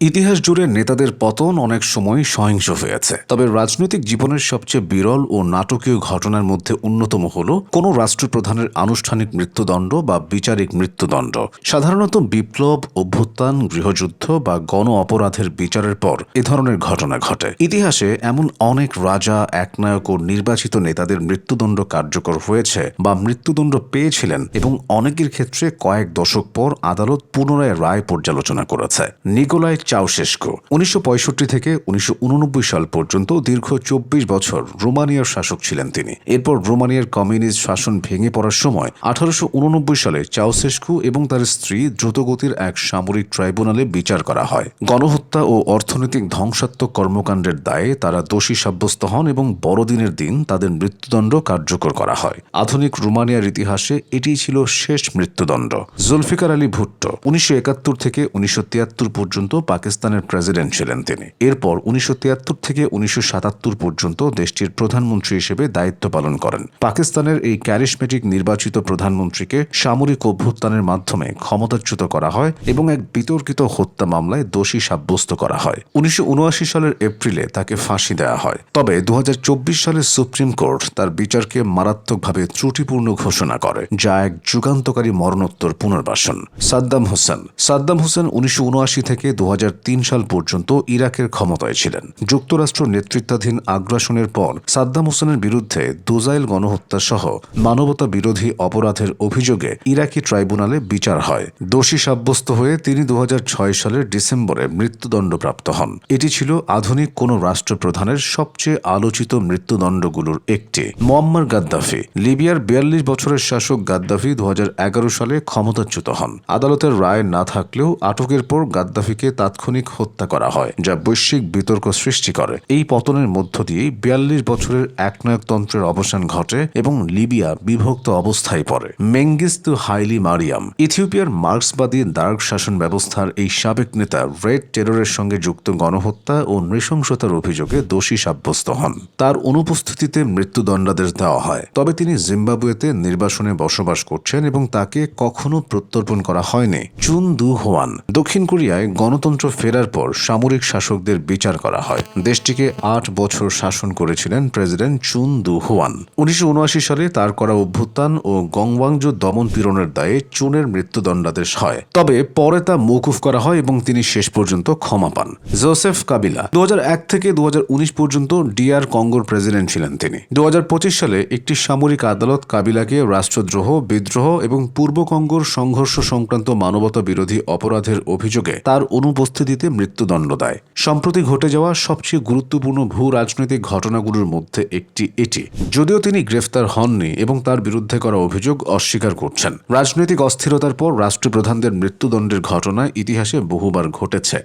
ইতিহাস জুড়ে নেতাদের পতন অনেক সময় সহিংস হয়েছে, তবে রাজনৈতিক জীবনের সবচেয়ে বিরল ও নাটকীয় ঘটনার মধ্যে অন্যতম হল কোনো রাষ্ট্রপ্রধানের আনুষ্ঠানিক মৃত্যুদণ্ড বা বিচারিক মৃত্যুদণ্ড। সাধারণত বিপ্লব, অভ্যুত্থান, গৃহযুদ্ধ বা গণ অপরাধের বিচারের পর এ ধরনের ঘটনা ঘটে। ইতিহাসে এমন অনেক রাজা, একনায়ক ও নির্বাচিত নেতাদের মৃত্যুদণ্ড কার্যকর হয়েছে বা মৃত্যুদণ্ড পেয়েছিলেন, এবং অনেকের ক্ষেত্রে কয়েক দশক পর আদালত পুনরায় রায় পর্যালোচনা করেছে। নিকোলাই চাউশেস্কু ১৯৬৫ থেকে ১৯৮৯ সাল পর্যন্ত দীর্ঘ ২৪ বছর রোমানিয়ার শাসক ছিলেন তিনি। এরপর রোমানিয়ার কমিউনিস্ট শাসন ভেঙে পড়ার সময় ১৮৮৯ সালে চাউশেস্কু এবং তার স্ত্রী দ্রুতগতির এক সামরিক ট্রাইব্যুনালে বিচার করা হয়। গণহত্যা ও অর্থনৈতিক ধ্বংসাত্মক কর্মকাণ্ডের দায়ে তারা দোষী সাব্যস্ত হন এবং বড়দিনের দিন তাদের মৃত্যুদণ্ড কার্যকর করা হয়। আধুনিক রোমানিয়ার ইতিহাসে এটিই ছিল শেষ মৃত্যুদণ্ড। জুলফিকার আলী ভুট্টো ১৯৭১ থেকে ১৯৭৩ পর্যন্ত পাকিস্তানের প্রেসিডেন্ট ছিলেন তিনি। এরপর ১৯৭৩ থেকে ১৯৭৭ পর্যন্ত দেশটির প্রধানমন্ত্রী হিসেবে দায়িত্ব পালন করেন। পাকিস্তানের এই ক্যারিশমেটিক নির্বাচিত প্রধানমন্ত্রীকে সামরিক অভ্যুত্থানের মাধ্যমে ক্ষমতাচ্যুত করা হয় এবং এক বিতর্কিত হত্যা মামলায় দোষী সাব্যস্ত করা হয়। ১৯৭৯ সালের এপ্রিলে তাকে ফাঁসি দেওয়া হয়। তবে ২০২৪ সালে সুপ্রিম কোর্ট তার বিচারকে মারাত্মকভাবে ত্রুটিপূর্ণ ঘোষণা করে, যা এক যুগান্তকারী মরণোত্তর পুনর্বাসন। সাদ্দাম হোসেন ১৯৭৯ থেকে ২০০৩ সাল পর্যন্ত ইরাকের ক্ষমতায় ছিলেন। যুক্তরাষ্ট্র নেতৃত্বাধীন আগ্রাসনের পর সাদ্দাম হোসেনের বিরুদ্ধে দুজাইল গণহত্যা সহ মানবতা বিরোধী অপরাধের অভিযোগে ইরাকি ট্রাইব্যুনালে বিচার হয়। দোষী সাব্যস্ত হয়ে তিনি ২০০৬ সালের ডিসেম্বরে মৃত্যুদণ্ডপ্রাপ্ত হন। এটি ছিল আধুনিক কোনো রাষ্ট্রপ্রধানের সবচেয়ে আলোচিত মৃত্যুদণ্ডগুলোর একটি। মুয়াম্মার গাদ্দাফি লিবিয়ার ৪২ বছরের শাসক গাদ্দাফি ২০১১ সালে ক্ষমতাচ্যুত হন। আদালতের রায় না থাকলেও আটকের পর গাদ্দাফিকে তাৎক্ষণিক হত্যা করা হয়, যা বৈশ্বিক বিতর্ক সৃষ্টি করে। এই পতনের মধ্য দিয়েই ৪২ বছরের একনায়কতন্ত্রের অবসান ঘটে এবং লিবিয়া বিভক্ত অবস্থায় পড়ে। মেঙ্গিস্তু হাইলি মারিয়াম ইথিওপিয়ার মার্ক্সবাদী দার্গ শাসন ব্যবস্থার এই সাবেক নেতা রেড টেররের সঙ্গে যুক্ত গণহত্যা ও নৃশংসতার অভিযোগে দোষী সাব্যস্ত হন। তার অনুপস্থিতিতে মৃত্যুদণ্ডাদেশ দেওয়া হয়। তবে তিনি জিম্বাবুয়েতে নির্বাসনে বসবাস করছেন এবং তাকে কখনো প্রত্যর্পণ করা হয়নি। চুন দু হোয়ান দক্ষিণ কোরিয়ায় গণতন্ত্র ফেরার পর সামরিক শাসকদের বিচার করা হয়। দেশটিকে ৮ বছর শাসন করেছিলেন প্রেসিডেন্ট চুন দু হোয়ান। ১৯৭৯ সালে তার করা অভ্যুত্থান ও গংওয়াংজু দমন পীড়নের দায়ে চুনের মৃত্যুদণ্ডাদেশ হয়, তবে পরে তা মওকুফ করা হয় এবং তিনি শেষ পর্যন্ত ক্ষমা পান। জোসেফ কাবিলা ২০০১ থেকে ২০১৯ পর্যন্ত DR কঙ্গোর প্রেসিডেন্ট ছিলেন তিনি। ২০২৫ সালে একটি সামরিক আদালত কাবিলাকে রাষ্ট্রদ্রোহ, বিদ্রোহ এবং পূর্ব কঙ্গোর সংঘর্ষ সংক্রান্ত মানবতা বিরোধী অপরাধের অভিযোগে তার অনুপস্থিতিতে মৃত্যুদণ্ড দেয়। সম্প্রতি ঘটে যাওয়া সবচেয়ে গুরুত্বপূর্ণ ভূ রাজনৈতিক ঘটনাগুলোর মধ্যে একটি এটি, যদিও তিনি গ্রেফতার হননি এবং তার বিরুদ্ধে করা অভিযোগ অস্বীকার করছেন। রাজনৈতিক অস্থিরতার পর রাষ্ট্রপ্রধানদের মৃত্যুদণ্ডের ঘটনা ইতিহাসে বহুবার ঘটেছে।